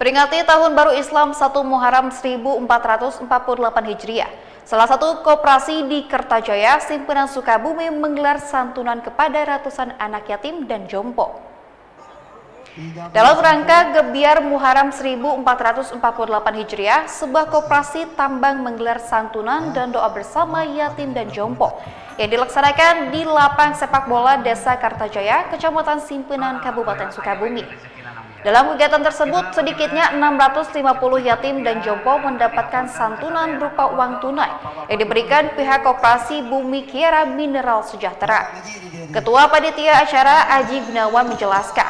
Peringati Tahun Baru Islam 1 Muharram 1448 Hijriah, salah satu koperasi di Kertajaya, Simpenan Sukabumi menggelar santunan kepada ratusan anak yatim dan jompo. Dalam rangka Gebiar Muharram 1448 Hijriah, sebuah koperasi tambang menggelar santunan dan doa bersama yatim dan jompo yang dilaksanakan di lapang sepak bola Desa Kertajaya, Kecamatan Simpenan, Kabupaten Sukabumi. Dalam kegiatan tersebut, sedikitnya 650 yatim dan jompo mendapatkan santunan berupa uang tunai yang diberikan pihak Koperasi Bumi Kiara Mineral Sejahtera. Ketua Panitia Acara Aji Gunawan menjelaskan,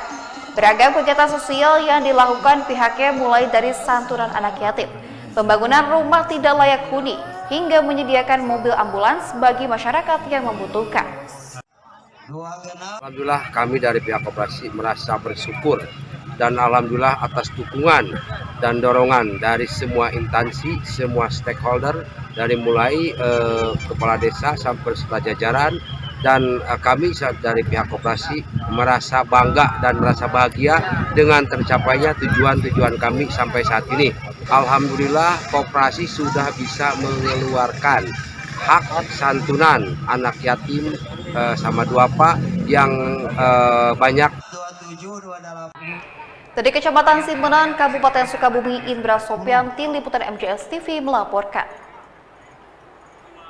beragam kegiatan sosial yang dilakukan pihaknya mulai dari santunan anak yatim, pembangunan rumah tidak layak huni, hingga menyediakan mobil ambulans bagi masyarakat yang membutuhkan. Alhamdulillah kami dari pihak koperasi merasa bersyukur dan alhamdulillah atas dukungan dan dorongan dari semua instansi, semua stakeholder, dari mulai kepala desa sampai serta jajaran, dan kami dari pihak koperasi merasa bangga dan merasa bahagia dengan tercapainya tujuan-tujuan kami sampai saat ini. Alhamdulillah koperasi sudah bisa mengeluarkan hak santunan anak yatim sama duafa yang banyak. Dari Kecamatan Simpenan, Kabupaten Sukabumi, Indra Sopianti, Liputan MJS TV melaporkan.